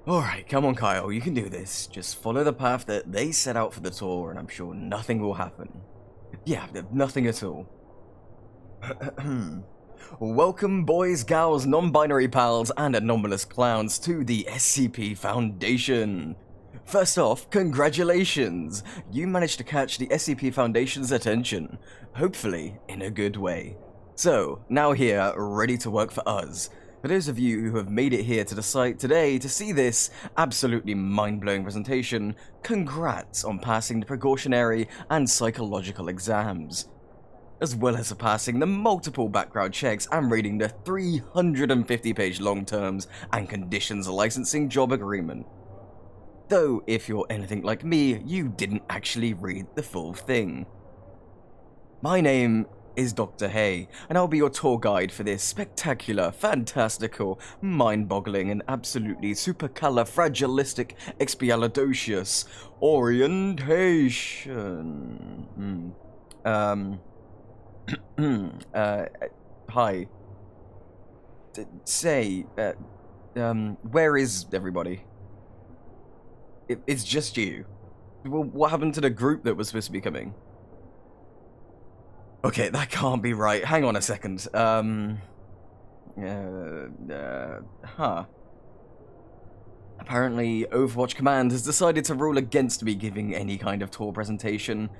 Alright, come on Kyle, you can do this. Just follow the path that they set out for the tour and I'm sure nothing will happen. Yeah, nothing at all. Welcome boys, gals, non-binary pals, and anomalous clowns to the SCP Foundation. First off, congratulations! You managed to catch the SCP Foundation's attention, hopefully in a good way. So, now here, ready to work for us. For those of you who have made it here to the site today to see this absolutely mind-blowing presentation, congrats on passing the precautionary and psychological exams, as well as passing the multiple background checks and reading the 350-page long terms and conditions licensing job agreement. Though, if you're anything like me, you didn't actually read the full thing. My name is Dr. Hay, and I'll be your tour guide for this spectacular, fantastical, mind-boggling, and absolutely supercalifragilisticexpialidocious orientation. Hi. Where is everybody? It's just you. Well, what happened to the group that was supposed to be coming? Okay, that can't be right. Hang on a second. Apparently, Overwatch Command has decided to rule against me giving any kind of tour presentation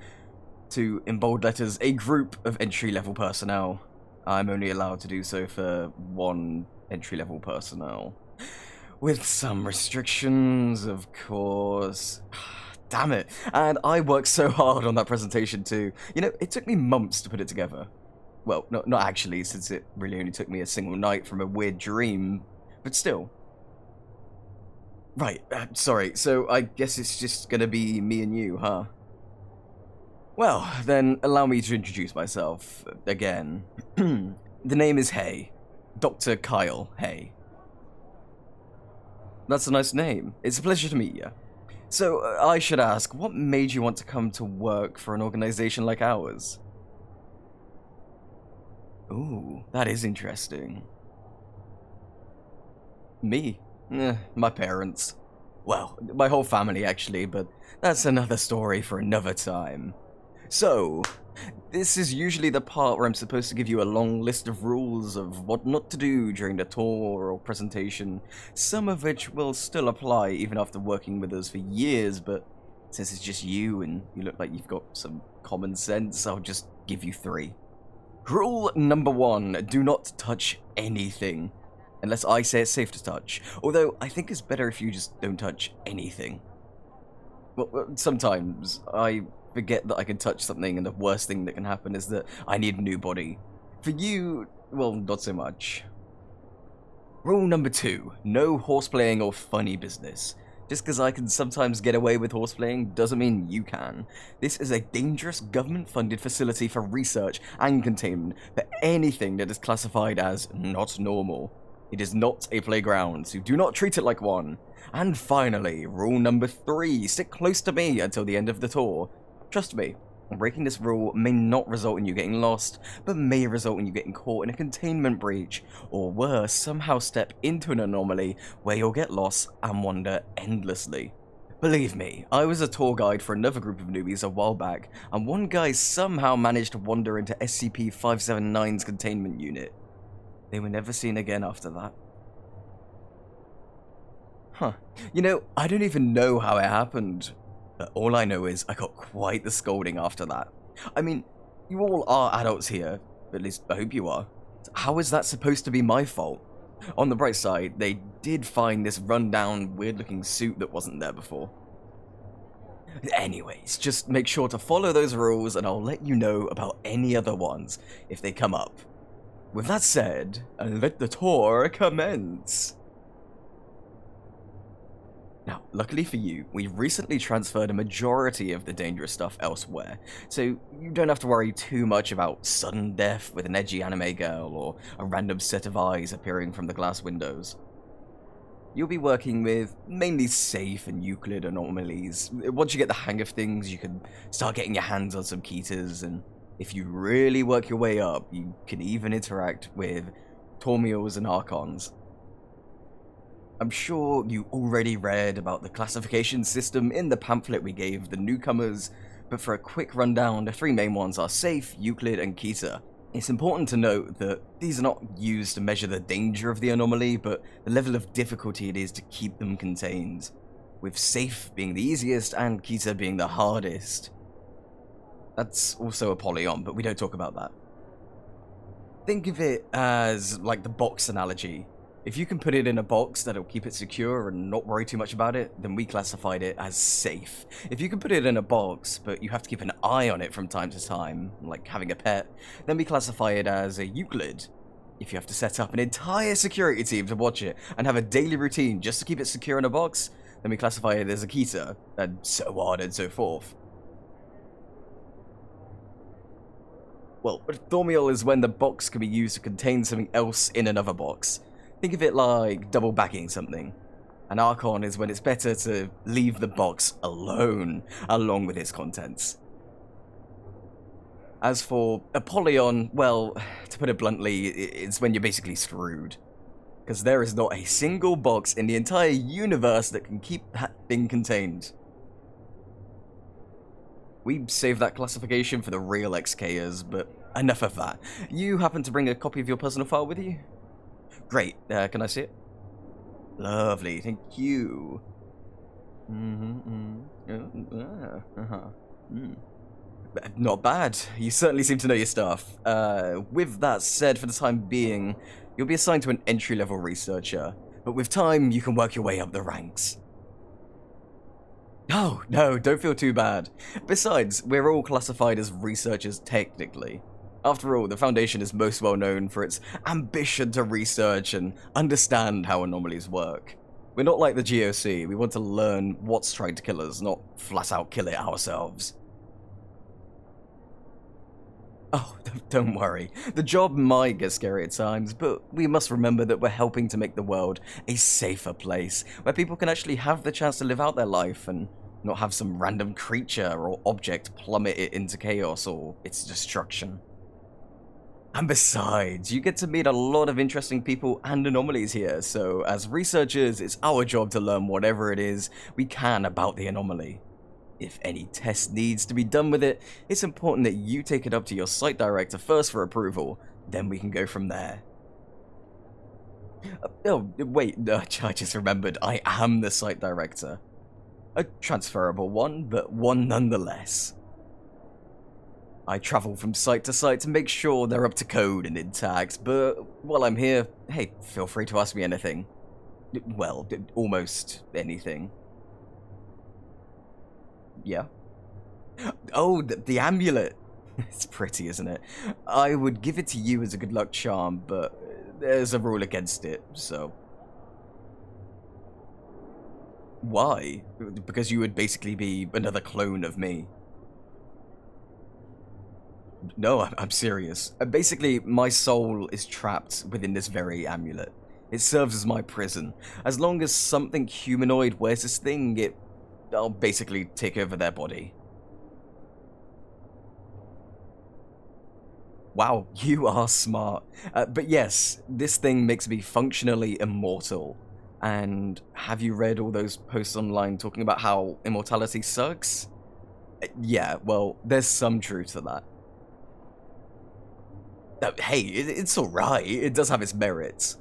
to, in bold letters, a group of entry-level personnel. I'm only allowed to do so for one entry-level personnel. With some restrictions, of course. Damn it. And I worked so hard on that presentation too. You know, it took me months to put it together. Well, not actually, since it really only took me a single night from a weird dream. But still. Right, sorry. So I guess it's just gonna be me and you, huh? Well, then allow me to introduce myself again. The name is Hay. Dr. Kyle Hay. That's a nice name. It's a pleasure to meet you. So, I should ask, what made you want to come to work for an organization like ours? Ooh, that is interesting. Me? My parents. Well, my whole family actually, but that's another story for another time. So, this is usually the part where I'm supposed to give you a long list of rules of what not to do during the tour or presentation, some of which will still apply even after working with us for years, but since it's just you and you look like you've got some common sense, I'll just give you 3. Rule number 1, do not touch anything, unless I say it's safe to touch, although I think it's better if you just don't touch anything. Well, sometimes I forget that I can touch something and the worst thing that can happen is that I need a new body. For you, well, not so much. Rule number 2, no horseplaying or funny business. Just because I can sometimes get away with horseplaying doesn't mean you can. This is a dangerous government-funded facility for research and containment for anything that is classified as not normal. It is not a playground, so do not treat it like one. And finally, rule number 3, stick close to me until the end of the tour. Trust me, breaking this rule may not result in you getting lost, but may result in you getting caught in a containment breach, or worse, somehow step into an anomaly where you'll get lost and wander endlessly. Believe me, I was a tour guide for another group of newbies a while back, and one guy somehow managed to wander into SCP-579's containment unit. They were never seen again after that. Huh. You know, I don't even know how it happened. But all I know is I got quite the scolding after that. I mean, you all are adults here, at least I hope you are. So how is that supposed to be my fault? On the bright side, they did find this rundown, weird-looking suit that wasn't there before. Anyways, just make sure to follow those rules and I'll let you know about any other ones if they come up. With that said, let the tour commence. Now, luckily for you, we recently transferred a majority of the dangerous stuff elsewhere, so you don't have to worry too much about sudden death with an edgy anime girl or a random set of eyes appearing from the glass windows. You'll be working with mainly safe and Euclid anomalies. Once you get the hang of things, you can start getting your hands on some Ketas, and if you really work your way up, you can even interact with Tormials and Archons. I'm sure you already read about the classification system in the pamphlet we gave the newcomers, but for a quick rundown, the three main ones are Safe, Euclid, and Keter. It's important to note that these are not used to measure the danger of the anomaly, but the level of difficulty it is to keep them contained, with Safe being the easiest and Keter being the hardest. That's also a polygon, but we don't talk about that. Think of it as like the box analogy. If you can put it in a box that'll keep it secure and not worry too much about it, then we classified it as safe. If you can put it in a box, but you have to keep an eye on it from time to time, like having a pet, then we classify it as a Euclid. If you have to set up an entire security team to watch it and have a daily routine just to keep it secure in a box, then we classify it as a Keter, and so on and so forth. Well, Thaumiel is when the box can be used to contain something else in another box. Think of it like double backing something. An Archon is when it's better to leave the box alone, along with its contents. As for Apollyon, well, to put it bluntly, it's when you're basically screwed. Because there is not a single box in the entire universe that can keep that thing contained. We saved that classification for the real XKers, but enough of that. You happen to bring a copy of your personal file with you? Great, can I see it? Lovely, thank you. Not bad, you certainly seem to know your stuff. With that said, for the time being, you'll be assigned to an entry-level researcher, but with time, you can work your way up the ranks. No, don't feel too bad. Besides, we're all classified as researchers technically. After all, the Foundation is most well known for its ambition to research and understand how anomalies work. We're not like the GOC, we want to learn what's trying to kill us, not flat out kill it ourselves. Oh, don't worry. The job might get scary at times, but we must remember that we're helping to make the world a safer place, where people can actually have the chance to live out their life and not have some random creature or object plummet it into chaos or its destruction. And besides, you get to meet a lot of interesting people and anomalies here, so as researchers, it's our job to learn whatever it is we can about the anomaly. If any test needs to be done with it, it's important that you take it up to your site director first for approval, then we can go from there. Oh, wait, I just remembered, I am the site director. A transferable one, but one nonetheless. I travel from site to site to make sure they're up to code and intact, but while I'm here, hey, feel free to ask me anything. Well, almost anything. Yeah? Oh, the amulet! It's pretty, isn't it? I would give it to you as a good luck charm, but there's a rule against it, so... Why? Because you would basically be another clone of me. No, I'm serious. Basically, my soul is trapped within this very amulet. It serves as my prison. As long as something humanoid wears this thing, I'll basically take over their body. Wow, you are smart. But yes, this thing makes me functionally immortal. And have you read all those posts online talking about how immortality sucks? Yeah, well, there's some truth to that. Hey, it's alright, it does have its merits.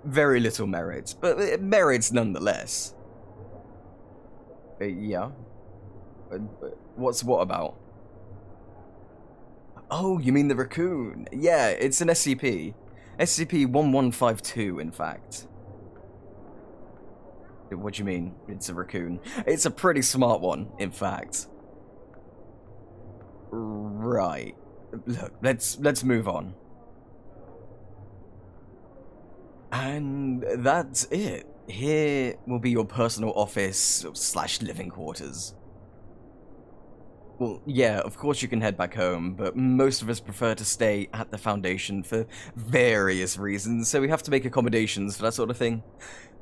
Very little merits, but merits nonetheless. Yeah? What about? Oh, you mean the raccoon? Yeah, it's an SCP. SCP-1152, in fact. What do you mean, it's a raccoon? It's a pretty smart one, in fact. Right. Look, let's move on. And that's it. Here will be your personal office / living quarters. Well, yeah, of course you can head back home, but most of us prefer to stay at the Foundation for various reasons, so we have to make accommodations for that sort of thing.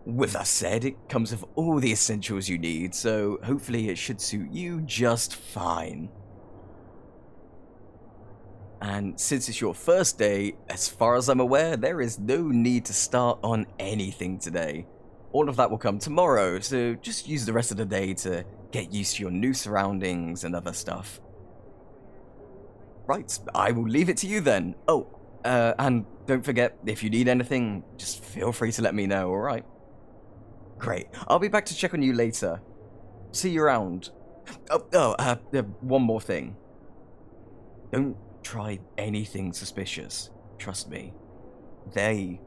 With that said, it comes with all the essentials you need, so hopefully it should suit you just fine. And since it's your first day, as far as I'm aware, there is no need to start on anything today. all of that will come tomorrow, so just use the rest of the day to get used to your new surroundings and other stuff. Right, I will leave it to you then. Oh, and don't forget, if you need anything, just feel free to let me know, alright? Great, I'll be back to check on you later. See you around. One more thing. Don't try anything suspicious. Trust me. They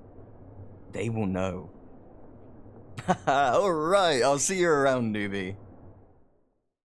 will know. Alright, I'll see you around, newbie.